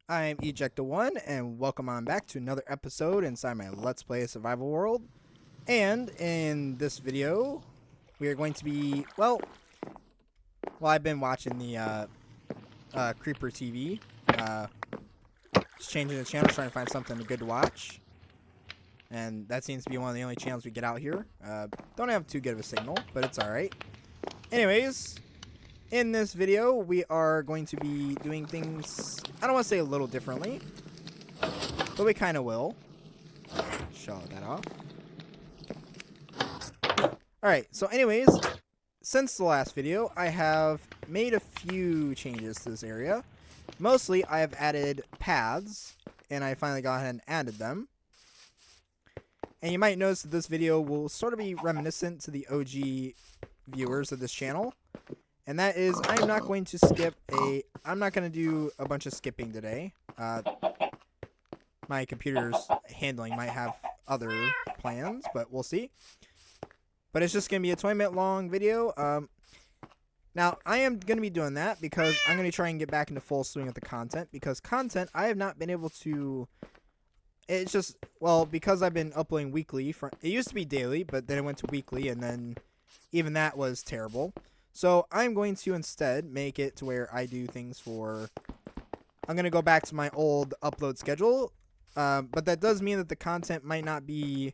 I'm Eject1, and welcome on back to another episode inside my Let's Play Survival World. And in this video, we are going to be, I've been watching the Creeper TV, just changing the channel, trying to find something good to watch. And that seems to be one of the only channels we get out here. Don't have too good of a signal, but it's alright. Anyways, in this video, we are going to be doing things, I don't want to say a little differently, but we kind of will. Show that off. Alright, so anyways, since the last video, I have made a few changes to this area. Mostly, I have added paths, and I finally got ahead and added them. And you might notice that this video will sort of be reminiscent to the OG viewers of this channel. And that is, I'm not going to I'm not going to do a bunch of skipping today. My computer's handling might have other plans, but we'll see. But it's just going to be a 20-minute long video. Now, I am going to be doing that because I'm going to try and get back into full swing of the content. Because content, I have not been able to... It's just, because I've been uploading weekly. It used to be daily, but then it went to weekly, and then even that was terrible. So I'm going to instead make it to where I do things for... I'm going to go back to my old upload schedule. But that does mean that the content might not be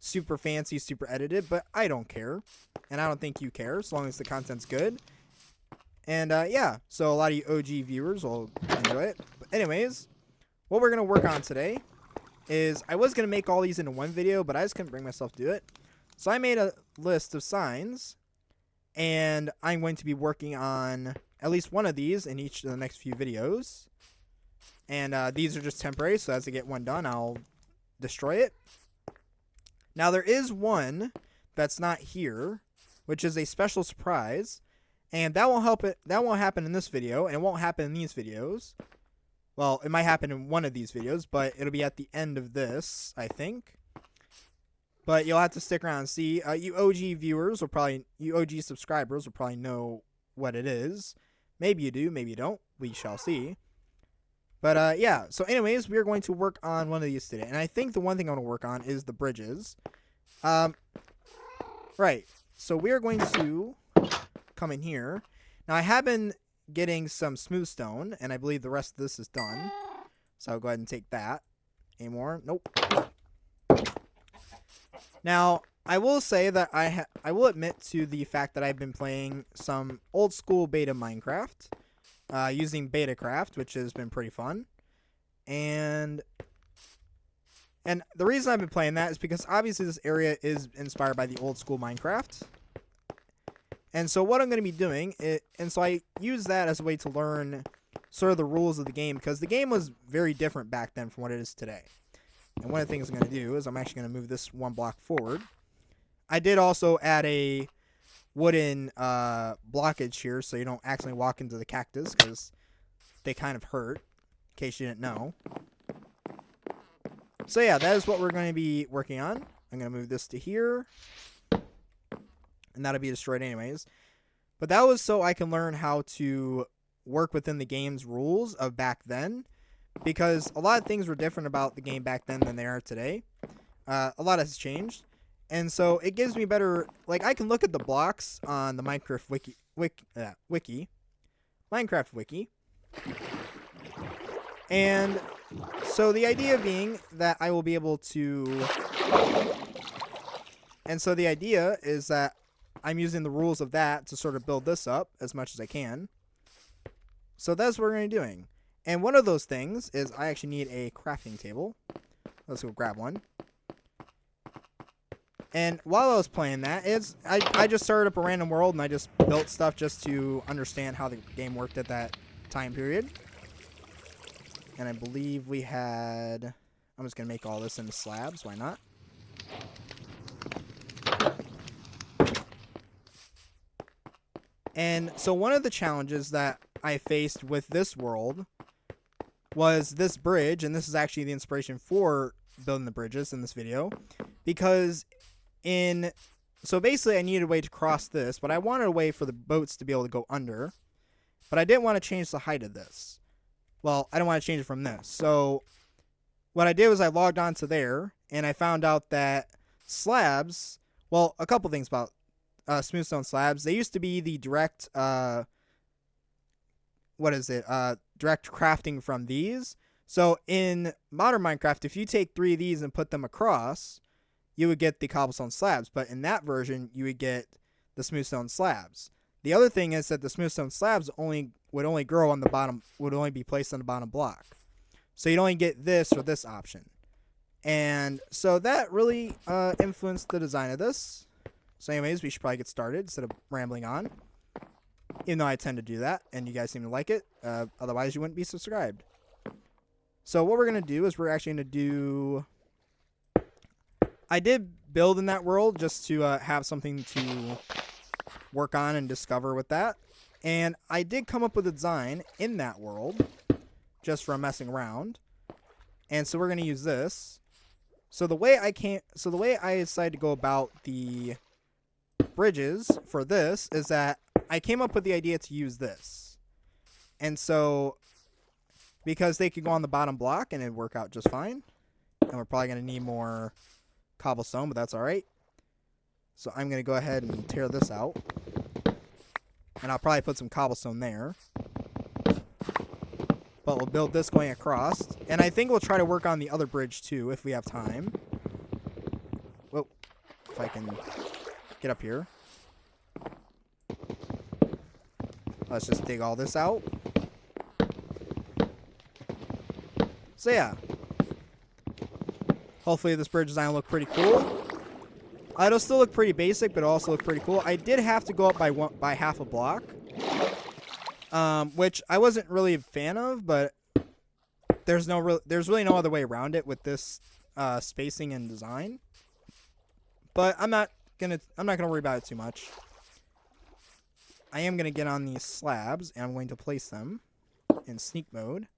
super fancy, super edited, but I don't care. And I don't think you care, as long as the content's good. And yeah, so a lot of you OG viewers will enjoy it. But anyways, what we're going to work on today is I was going to make all these into one video, but I just couldn't bring myself to do it. So I made a list of signs, and I'm going to be working on at least one of these in each of the next few videos. And these are just temporary, so as I get one done, I'll destroy it. Now, there is one that's not here, which is a special surprise, and that won't happen in this video, and it won't happen in these videos. Well, it might happen in one of these videos, but it'll be at the end of this, I think. But you'll have to stick around and see. You OG viewers you OG subscribers will probably know what it is. Maybe you do, maybe you don't. We shall see. But yeah, so anyways, we're going to work on one of these today. And I think the one thing I want to work on is the bridges. Right, so we're going to come in here. Now, I have been getting some smooth stone, and I believe the rest of this is done. So I'll go ahead and take that. Any more? Nope. Now, I will say that I will admit to the fact that I've been playing some old school beta Minecraft using Betacraft, which has been pretty fun. And the reason I've been playing that is because obviously this area is inspired by the old school Minecraft. And so what I'm going to be doing, so I use that as a way to learn sort of the rules of the game, because the game was very different back then from what it is today. And one of the things I'm going to do is I'm actually going to move this one block forward. I did also add a wooden blockage here so you don't accidentally walk into the cactus, because they kind of hurt, in case you didn't know. So yeah, that is what we're going to be working on. I'm going to move this to here, and that'll be destroyed anyways. But that was so I can learn how to work within the game's rules of back then, because a lot of things were different about the game back then than they are today. A lot has changed. And so it gives me better, like, I can look at the blocks on the Minecraft wiki. And so the idea being that I will be able to, and so the idea is that I'm using the rules of that to sort of build this up as much as I can. So that's what we're going to be doing. And one of those things is I actually need a crafting table. Let's go grab one. And while I was playing that, I just started up a random world and I just built stuff just to understand how the game worked at that time period. And I believe we had... I'm just going to make all this into slabs. Why not? And so one of the challenges that I faced with this world was this bridge. And this is actually the inspiration for building the bridges in this video. Because... So basically I needed a way to cross this, but I wanted a way for the boats to be able to go under. But I didn't want to change the height of this. Well, I don't want to change it from this. So what I did was I logged on to there, and I found out that slabs, well, a couple things about smooth stone slabs. They used to be the direct, direct crafting from these. So in modern Minecraft, if you take 3 of these and put them across, you would get the cobblestone slabs. But in that version, you would get the smooth stone slabs. The other thing is that the smooth stone slabs would only grow on the bottom, would only be placed on the bottom block. So you'd only get this or this option. And so that really influenced the design of this. So anyways, we should probably get started instead of rambling on. Even though I tend to do that, and you guys seem to like it. Otherwise, you wouldn't be subscribed. So what we're going to do is we're actually going to do... I did build in that world just to have something to work on and discover with that. And I did come up with a design in that world just from messing around. And so we're going to use this. So the way I decided to go about the bridges for this is that I came up with the idea to use this. And so because they could go on the bottom block and it'd work out just fine. And we're probably going to need more cobblestone, but that's all right. So I'm going to go ahead and tear this out. And I'll probably put some cobblestone there. But we'll build this going across. And I think we'll try to work on the other bridge too if we have time. Whoa. If I can get up here. Let's just dig all this out. So yeah. Hopefully this bridge design will look pretty cool. It'll still look pretty basic, but it'll also look pretty cool. I did have to go up by half a block. Which I wasn't really a fan of, but there's really no other way around it with this spacing and design. But I'm not gonna worry about it too much. I am gonna get on these slabs and I'm going to place them in sneak mode.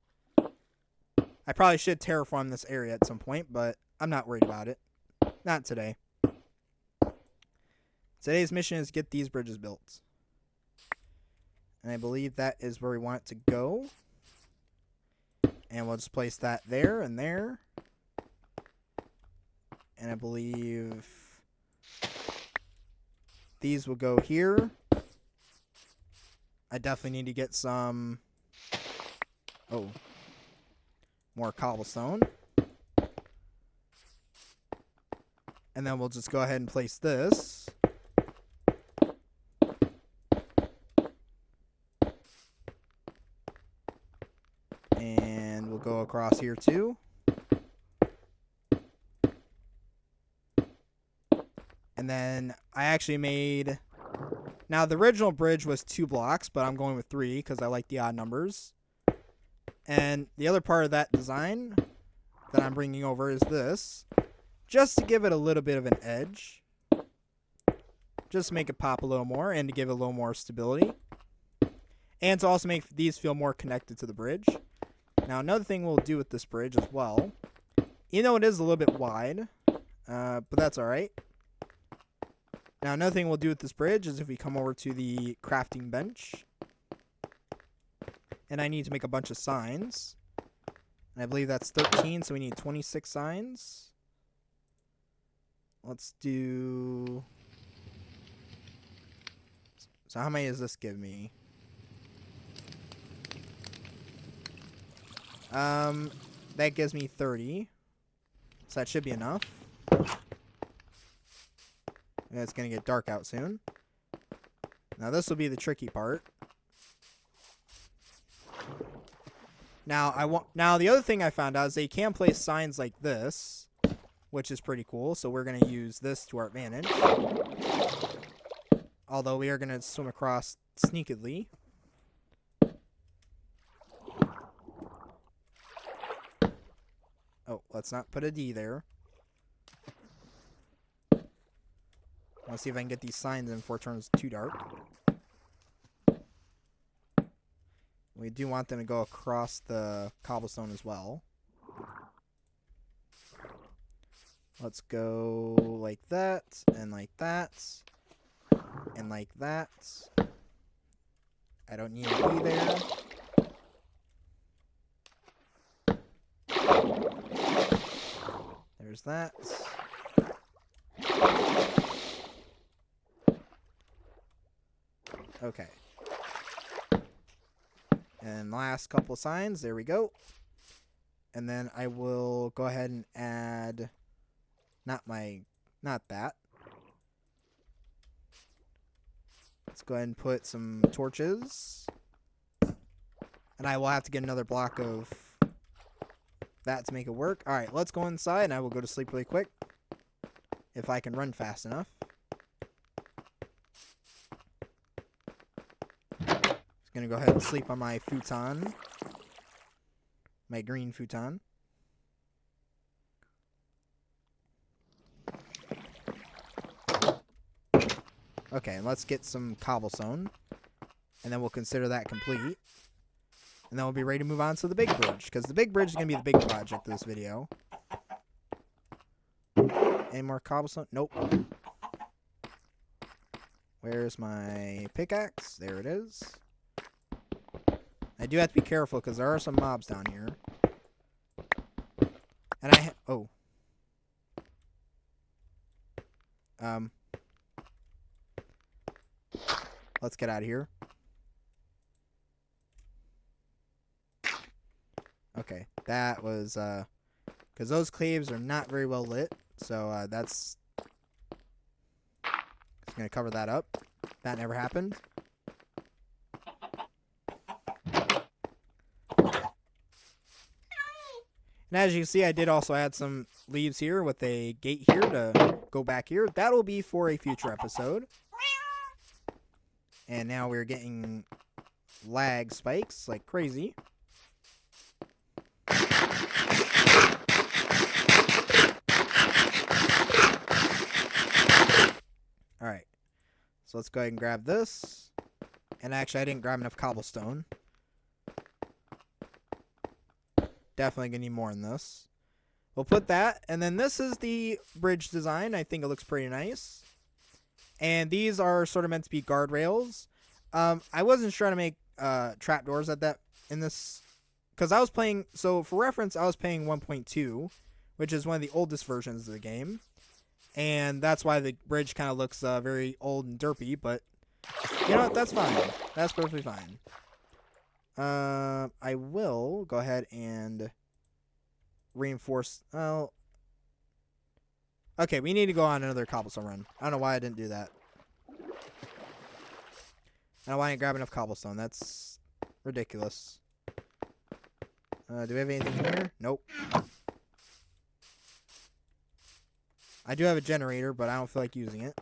I probably should terraform this area at some point, but I'm not worried about it. Not today. Today's mission is get these bridges built. And I believe that is where we want it to go. And we'll just place that there and there. And I believe these will go here. I definitely need to get some... Oh. More cobblestone. And then we'll just go ahead and place this. And we'll go across here too. And then I actually made... Now the original bridge was 2 blocks, but I'm going with 3 because I like the odd numbers. And the other part of that design that I'm bringing over is this. Just to give it a little bit of an edge. Just to make it pop a little more and to give it a little more stability. And to also make these feel more connected to the bridge. Now another thing we'll do with this bridge as well. You know it is a little bit wide. But that's alright. Now another thing we'll do with this bridge is if we come over to the crafting bench. And I need to make a bunch of signs. And I believe that's 13, so we need 26 signs. Let's do... So how many does this give me? That gives me 30. So that should be enough. And it's going to get dark out soon. Now this will be the tricky part. Now the other thing I found out is they can place signs like this, which is pretty cool. So we're gonna use this to our advantage. Although we are gonna swim across sneakily. Oh, let's not put a D there. Let's see if I can get these signs in before it turns too dark. We do want them to go across the cobblestone as well. Let's go like that, and like that, and like that. I don't need to be there. There's that. Okay. And last couple of signs. There we go. And then I will go ahead and add... Not that. Let's go ahead and put some torches. And I will have to get another block of that to make it work. Alright, let's go inside and I will go to sleep really quick. If I can run fast enough. Just gonna go ahead and sleep on my futon. My green futon. Okay, let's get some cobblestone. And then we'll consider that complete. And then we'll be ready to move on to the big bridge. Because the big bridge is going to be the big project of this video. Any more cobblestone? Nope. Where's my pickaxe? There it is. I do have to be careful because there are some mobs down here. And oh. Let's get out of here. Okay, that was, because those caves are not very well lit, so, that's just gonna cover that up. That never happened. And as you can see, I did also add some leaves here with a gate here to go back here. That'll be for a future episode. And now we're getting lag spikes like crazy. Alright. So let's go ahead and grab this. And actually, I didn't grab enough cobblestone. Definitely gonna need more in this. We'll put that. And then this is the bridge design. I think it looks pretty nice. And these are sort of meant to be guardrails. I wasn't sure how to make trapdoors in this. Because I was playing... So, for reference, I was playing 1.2. Which is one of the oldest versions of the game. And that's why the bridge kind of looks very old and derpy. But, you know what? That's fine. That's perfectly fine. I will go ahead and reinforce... Okay, we need to go on another cobblestone run. I don't know why I didn't do that. I don't know why I didn't grab enough cobblestone. That's ridiculous. Do we have anything here? Nope. I do have a generator, but I don't feel like using it.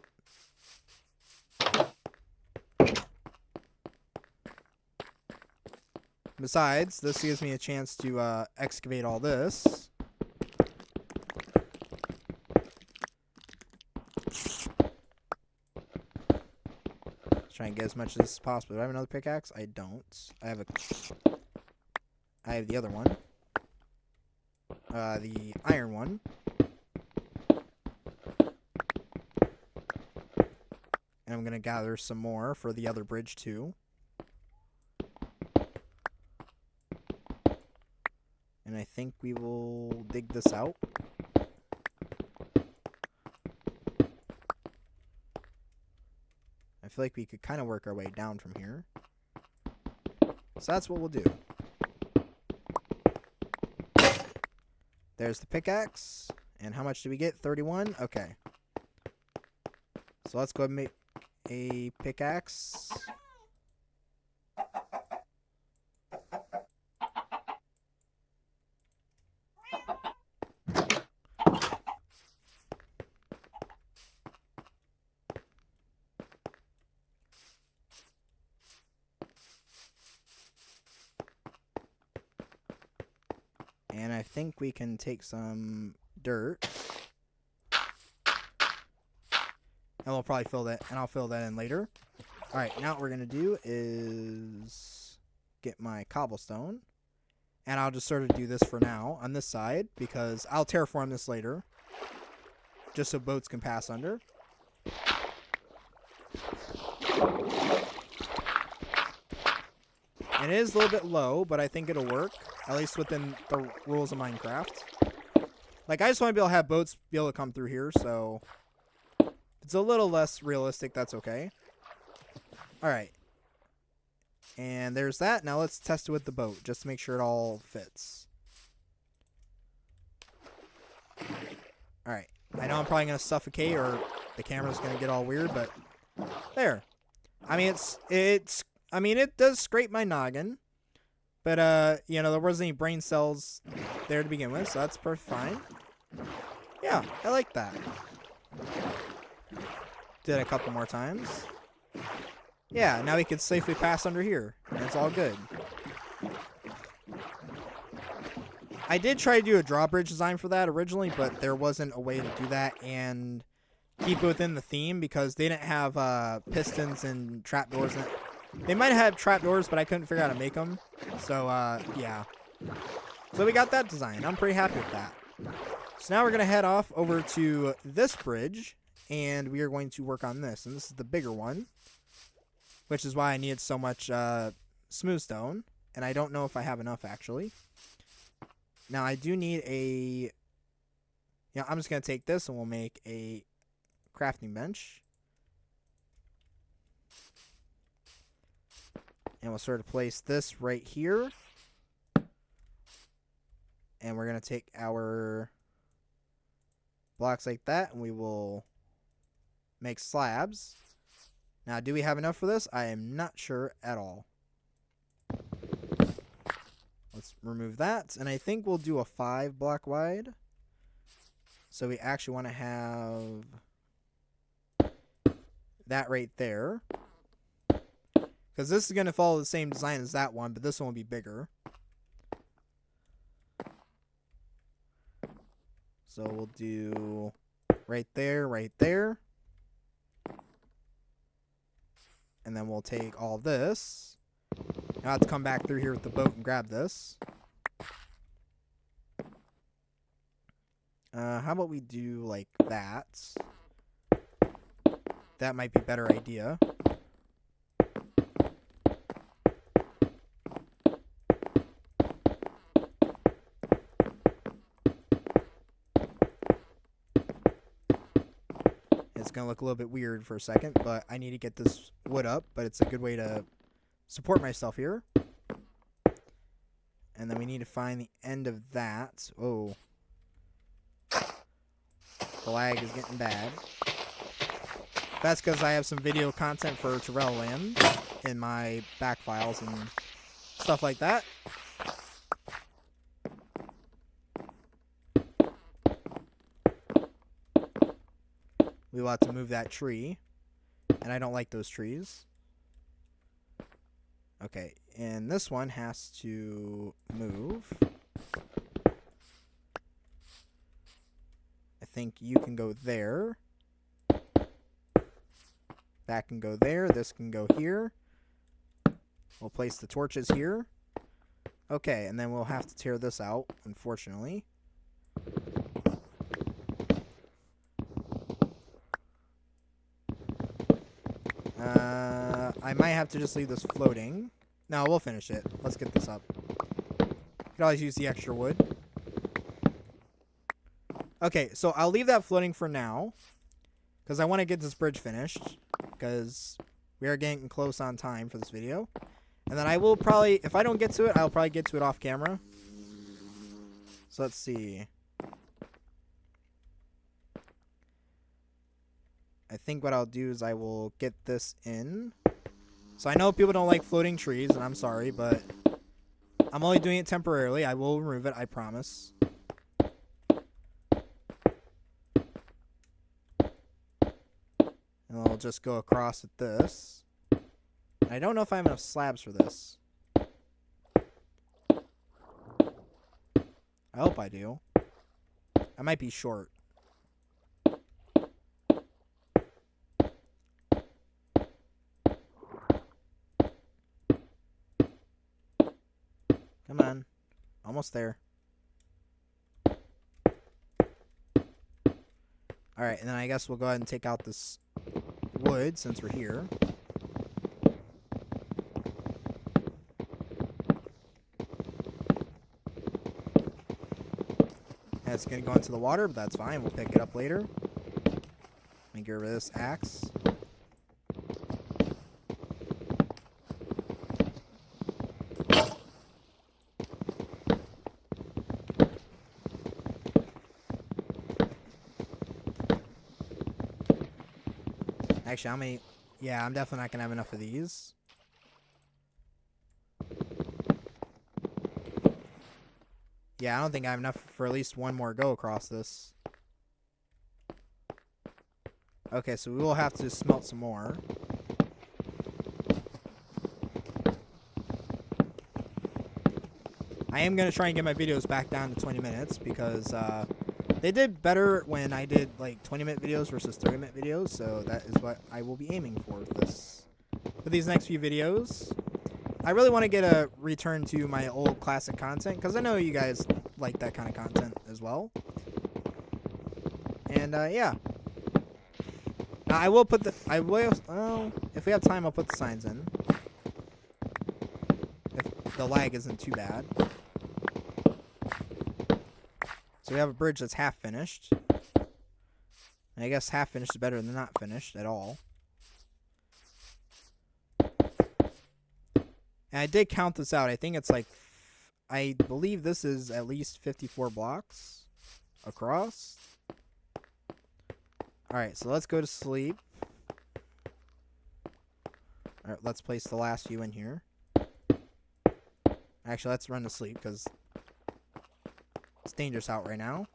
Besides, this gives me a chance to excavate all this. Try and get as much of this as possible. Do I have another pickaxe? I don't. I have the other one. The iron one. And I'm gonna gather some more for the other bridge too. And I think we will dig this out. I feel like we could kind of work our way down from here. So that's what we'll do. There's the pickaxe. And how much do we get? 31? Okay. So let's go ahead and make a pickaxe. And I think we can take some dirt. And we'll probably fill that, and I'll fill that in later. Alright, now what we're going to do is get my cobblestone. And I'll just sort of do this for now on this side, because I'll terraform this later. Just so boats can pass under. And it is a little bit low, but I think it'll work. At least within the rules of Minecraft. Like, I just want to be able to have boats be able to come through here, so if it's a little less realistic, that's okay. Alright. And there's that. Now let's test it with the boat, just to make sure it all fits. Alright. I know I'm probably going to suffocate, or the camera's going to get all weird, but there. I mean, it does scrape my noggin. But, you know, there wasn't any brain cells there to begin with, so that's perfectly fine. Yeah, I like that. Did it a couple more times. Yeah, now we can safely pass under here, and it's all good. I did try to do a drawbridge design for that originally, but there wasn't a way to do that and keep it within the theme because they didn't have pistons and trapdoors in it. They might have trapdoors, but I couldn't figure out how to make them. So, yeah. So we got that design. I'm pretty happy with that. So now we're going to head off over to this bridge, and we are going to work on this. And this is the bigger one, which is why I needed so much smooth stone. And I don't know if I have enough, actually. Now, I do need a... Yeah, I'm just going to take this, and we'll make a crafting bench. And we'll sort of place this right here. And we're going to take our blocks like that, and we will make slabs. Now, do we have enough for this? I am not sure at all. Let's remove that. And I think we'll do a 5 block wide. So we actually want to have that right there. Because this is going to follow the same design as that one, but this one will be bigger. So we'll do right there, right there. And then we'll take all this. Now I have to come back through here with the boat and grab this. How about we do like that? That might be a better idea. It's going to look a little bit weird for a second, but I need to get this wood up, but it's a good way to support myself here. And then we need to find the end of that. Oh. The lag is getting bad. That's because I have some video content for Terrell Land in my back files and stuff like that. We will have to move that tree. And I don't like those trees. Okay, and this one has to move. I think you can go there. That can go there. This can go here. We'll place the torches here. Okay, and then we'll have to tear this out, unfortunately. I might have to just leave this floating. No, we'll finish it. Let's get this up. Could always use the extra wood. Okay, so I'll leave that floating for now. Because I want to get this bridge finished. Because we are getting close on time for this video. And then I will probably, if I don't get to it, I'll probably get to it off camera. So let's see. I think what I'll do is I will get this in. So I know people don't like floating trees, and I'm sorry, but I'm only doing it temporarily. I will remove it, I promise. And I'll just go across with this. I don't know if I have enough slabs for this. I hope I do. I might be short. Come on. Almost there. Alright, and then I guess we'll go ahead and take out this wood since we're here. And it's going to go into the water, but that's fine. We'll pick it up later. Let me get rid of this axe. Actually, how many? Yeah, I'm definitely not going to have enough of these. Yeah, I don't think I have enough for at least one more go across this. Okay, so we will have to smelt some more. I am going to try and get my videos back down to 20 minutes because they did better when I did like 20-minute videos versus 30-minute videos, so that is what I will be aiming for these next few videos. I really want to get a return to my old classic content because I know you guys like that kind of content as well. And yeah, I will put the if we have time, I'll put the signs in if the lag isn't too bad. So we have a bridge that's half finished. And I guess half finished is better than not finished at all. And I did count this out. I think it's like, I believe this is at least 54 blocks across. Alright, so let's go to sleep. Alright, let's place the last few in here. Actually, let's run to sleep because it's dangerous out right now.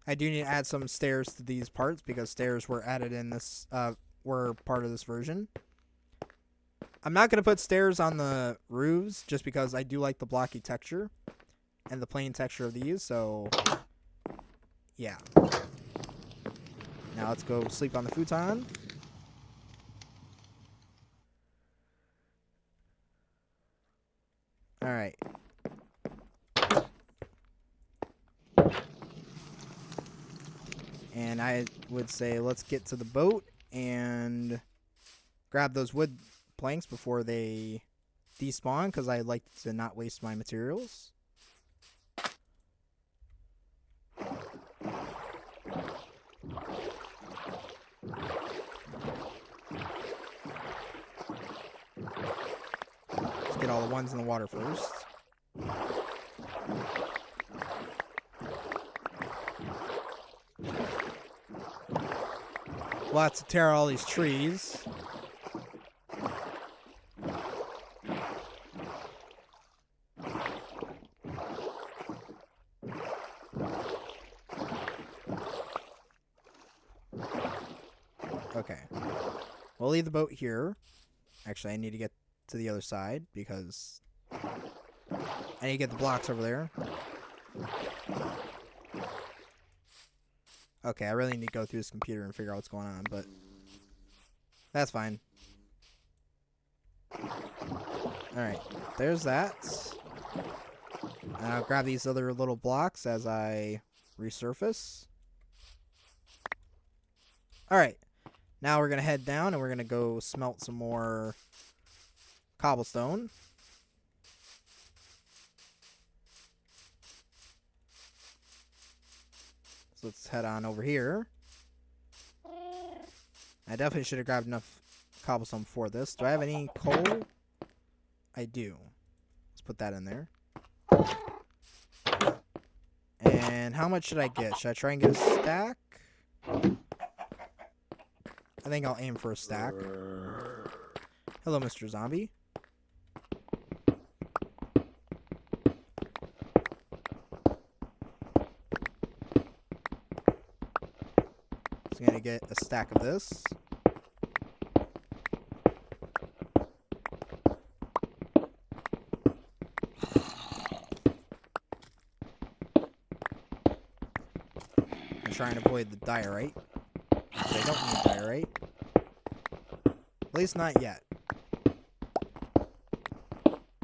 I do need to add some stairs to these parts because stairs were added in this, were part of this version. I'm not going to put stairs on the roofs just because I do like the blocky texture and the plain texture of these, so yeah. Now let's go sleep on the futon. Alright. And I would say let's get to the boat and grab those wood planks before they despawn because I like to not waste my materials. Let's get all the ones in the water first. We'll have to tear all these trees. Okay. We'll leave the boat here. Actually, I need to get to the other side because I need to get the blocks over there. Okay, I really need to go through this computer and figure out what's going on, but that's fine. Alright, there's that. And I'll grab these other little blocks as I resurface. Alright, now we're going to head down and we're going to go smelt some more cobblestone. So let's head on over here. I definitely should have grabbed enough cobblestone for this. Do I have any coal? I do. Let's put that in there. And how much should I get? Should I try and get a stack? I think I'll aim for a stack. Hello, Mr. Zombie. So I'm gonna get a stack of this. I'm trying to avoid the diorite. I don't need diorite. At least not yet.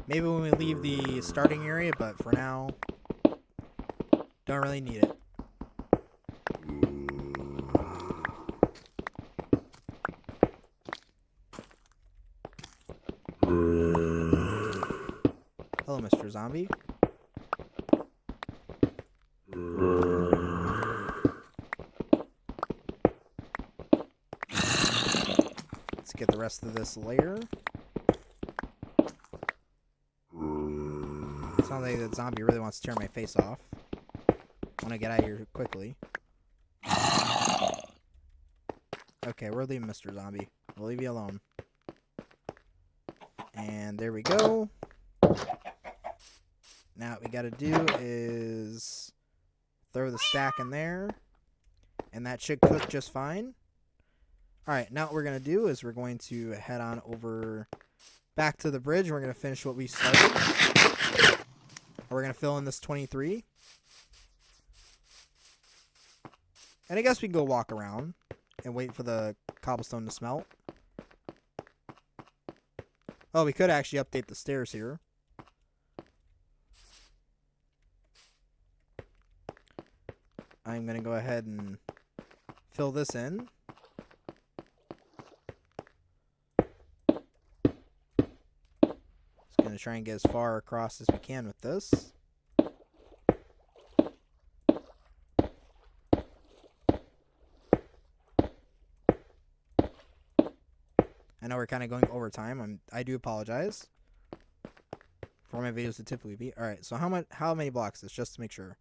Maybe when we leave the starting area, but for now, don't really need it. Hello, Mr. Zombie. Let's get the rest of this layer. Sounds like that zombie really wants to tear my face off. I want to get out of here quickly. Okay, we're leaving Mr. Zombie. We'll leave you alone. And there we go. Now what we gotta do is throw the stack in there. And that should cook just fine. Alright, now what we're gonna do is we're going to head on over back to the bridge. We're gonna finish what we started. We're gonna fill in this 23. And I guess we can go walk around and wait for the cobblestone to smelt. Oh, we could actually update the stairs here. I'm going to go ahead and fill this in. Just going to try and get as far across as we can with this. I know we're kind of going over time. I do apologize for my videos to typically be. All right, so how many blocks is just to make sure?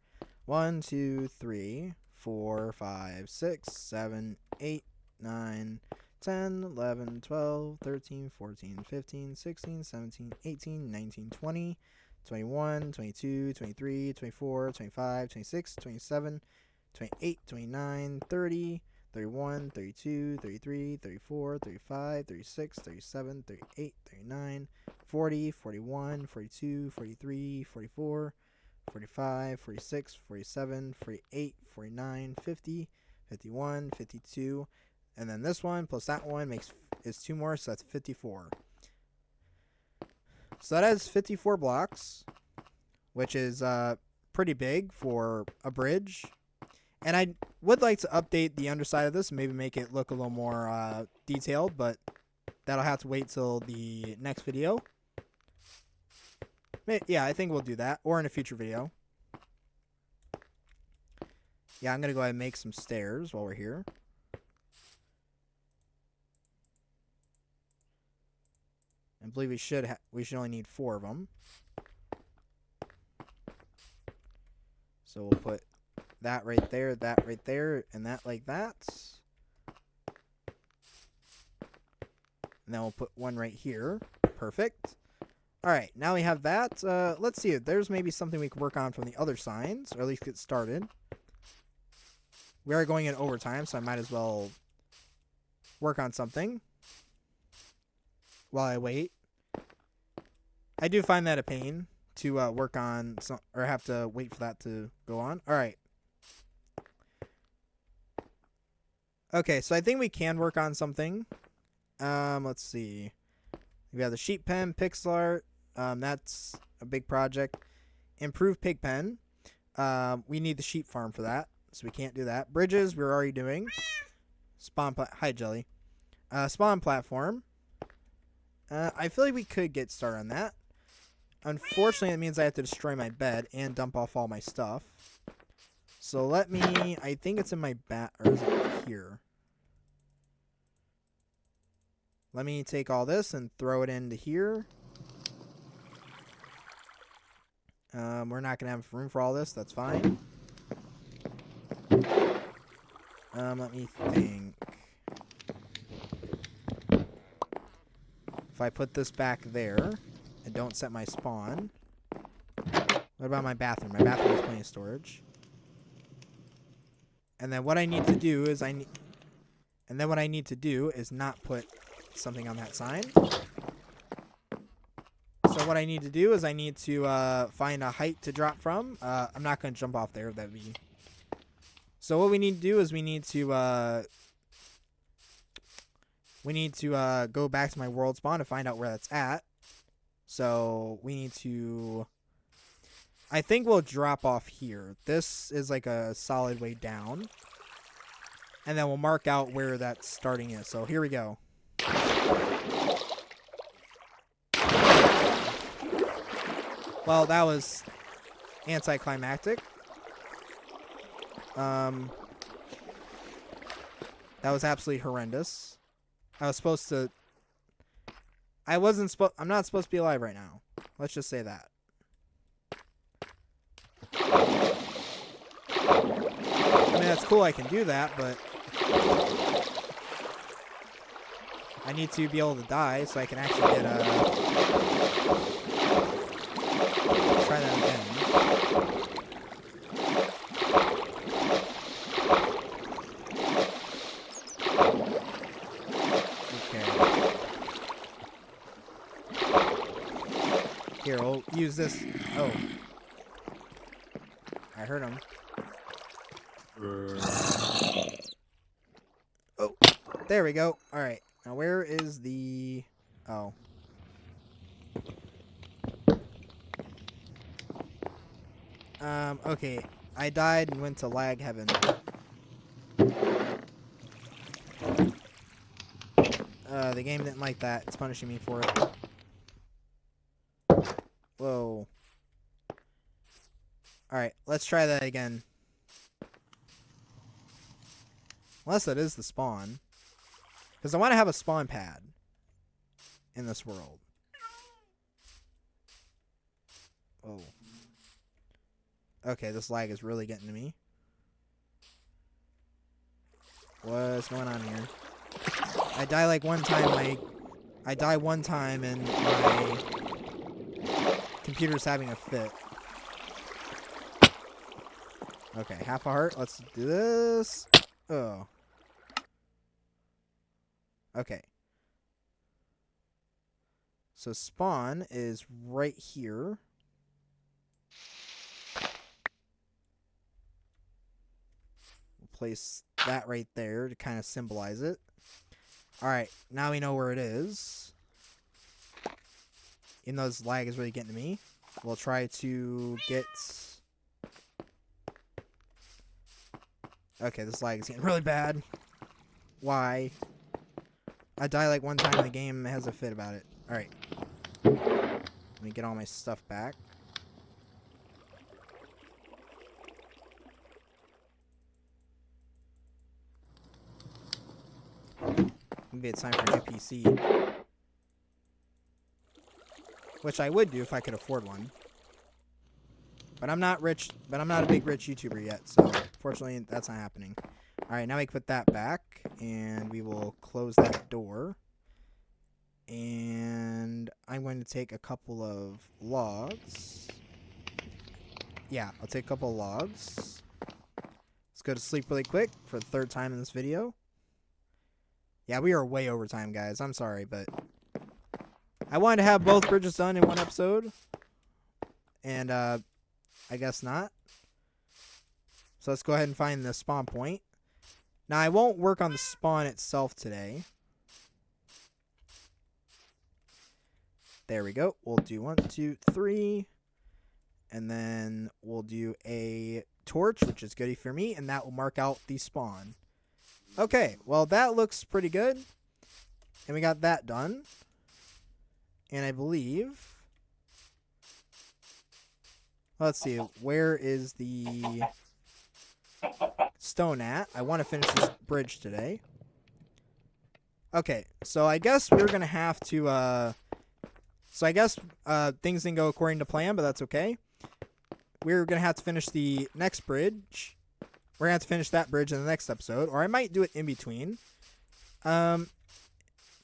1, 2, 3, 4, 5, 6, 7, 8, 9, 10, 11, 12, 13, 14, 15, 16, 17, 18, 19, 20, 21, 22, 23, 24, 25, 26, 27, 28, 29, 30, 31, 32, 33, 34, 35, 36, 37, 38, 39, 40, 41, 42, 43, 44, 45, 46, 47, 48, 49, 50, 51, 52, and then this one plus that one is 2 more, so that's 54. So that has 54 blocks, which is pretty big for a bridge. And I would like to update the underside of this and maybe make it look a little more detailed, but that'll have to wait till the next video. Yeah, I think we'll do that, or in a future video. Yeah, I'm going to go ahead and make some stairs while we're here. I believe we should only need 4 of them. So we'll put that right there, and that like that. And then we'll put one right here. Perfect. Alright, now we have that. Let's see if there's maybe something we can work on from the other signs, or at least get started. We are going in overtime, so I might as well work on something while I wait. I do find that a pain to work on, or have to wait for that to go on. Alright. Okay, so I think we can work on something. Let's see. We have the sheep pen, pixel art. That's a big project. Improve pig pen. We need the sheep farm for that, so we can't do that. Bridges, we're already doing. Hi, Jelly. Spawn platform. I feel like we could get started on that. Unfortunately, it means I have to destroy my bed and dump off all my stuff. So I think it's in my or is it here? Let me take all this and throw it into here. We're not going to have room for all this. That's fine. Let me think. If I put this back there and don't set my spawn. What about my bathroom? My bathroom has plenty of storage. And then what I need to do is not put something on that sign. So what I need to do is I need to find a height to drop from. I'm not going to jump off there. So what we need to do is we need to go back to my world spawn to find out where that's at. So we need to... I think we'll drop off here. This is like a solid way down. And then we'll mark out where that starting is. So here we go. Well, that was anticlimactic. That was absolutely horrendous. I was supposed to... I'm not supposed to be alive right now. Let's just say that. I mean, that's cool I can do that, but... I need to be able to die so I can actually get try that again. Okay. Here, we'll use this. Oh. I heard him. Oh. There we go. Alright. Now where is the... Oh. Okay. I died and went to lag heaven. The game didn't like that. It's punishing me for it. Whoa. Alright, let's try that again. Unless that is the spawn. Because I want to have a spawn pad in this world. Oh. Okay, this lag is really getting to me. What's going on here? I die like one time, I die one time and my computer's having a fit. Okay, half a heart. Let's do this. Oh. Okay. So spawn is right here. We'll place that right there to kind of symbolize it. Alright, now we know where it is. Even though this lag is really getting to me, we'll try to get... Okay, this lag is getting really bad. Why? I die like one time in the game, it has a fit about it. Alright. Let me get all my stuff back. Maybe it's time for a new PC. Which I would do if I could afford one. But I'm not rich, but I'm not a big rich YouTuber yet, so fortunately that's not happening. Alright, now we can put that back, and we will close that door. And I'm going to take a couple of logs. Yeah, I'll take a couple of logs. Let's go to sleep really quick for the third time in this video. Yeah, we are way over time, guys. I'm sorry, but I wanted to have both bridges done in one episode. And, I guess not. So let's go ahead and find the spawn point. Now, I won't work on the spawn itself today. There we go. We'll do 1, 2, 3. And then we'll do a torch, which is goody for me. And that will mark out the spawn. Okay, well, that looks pretty good. And we got that done. And I believe... Let's see, where is the stone at? I want to finish this bridge today. Okay, so I guess we're going to have to... So I guess things didn't go according to plan, but that's okay. We're going to have to finish the next bridge. We're going to have to finish that bridge in the next episode, or I might do it in between. But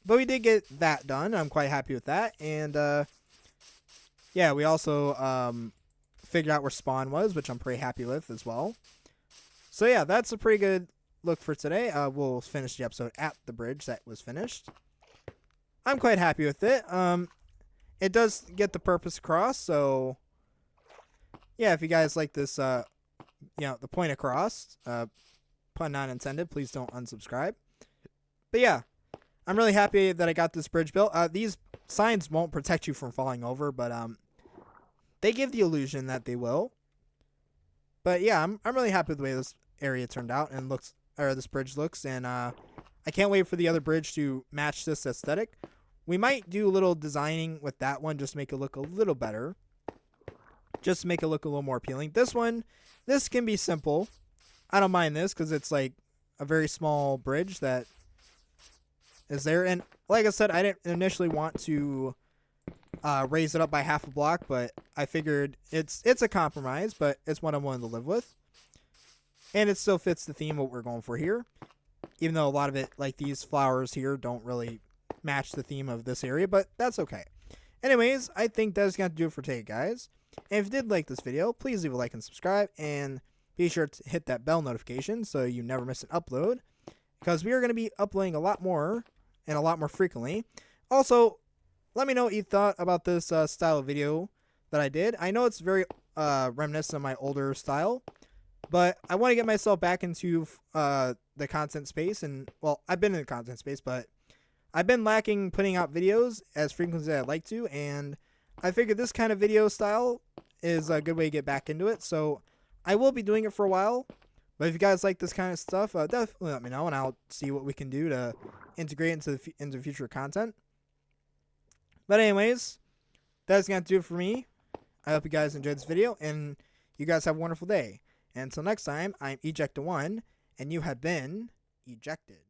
we did get that done. I'm quite happy with that. And, yeah, we also figured out where spawn was, which I'm pretty happy with as well. So, yeah, that's a pretty good look for today. We'll finish the episode at the bridge that was finished. I'm quite happy with it. It does get the purpose across, so... Yeah, if you guys like this, the point across, pun not intended, please don't unsubscribe. But yeah, I'm really happy that I got this bridge built. These signs won't protect you from falling over, but they give the illusion that they will. But yeah, I'm really happy with the way this area turned out and looks, or this bridge looks, and I can't wait for the other bridge to match this aesthetic. We might do a little designing with that one, just to make it look a little better. just to make it look a little more appealing. This can be simple. I don't mind this because it's like a very small bridge that is there. And like I said, I didn't initially want to raise it up by half a block, but I figured it's a compromise, but it's what I'm willing to live with. And it still fits the theme of what we're going for here. Even though a lot of it, like these flowers here, don't really match the theme of this area, but that's okay. Anyways, I think that's going to do it for today, guys. And if you did like this video, please leave a like and subscribe, and be sure to hit that bell notification so you never miss an upload, because we are going to be uploading a lot more and a lot more frequently. Also, let me know what you thought about this style of video that I did. I know it's very reminiscent of my older style, but I want to get myself back into the content space. And, well, I've been in the content space, but I've been lacking putting out videos as frequently as I'd like to, and I figured this kind of video style is a good way to get back into it. So I will be doing it for a while, but if you guys like this kind of stuff, definitely let me know, and I'll see what we can do to integrate into future content. But anyways, that's going to do it for me. I hope you guys enjoyed this video, and you guys have a wonderful day. And until next time, I'm Eject1, and you have been ejected.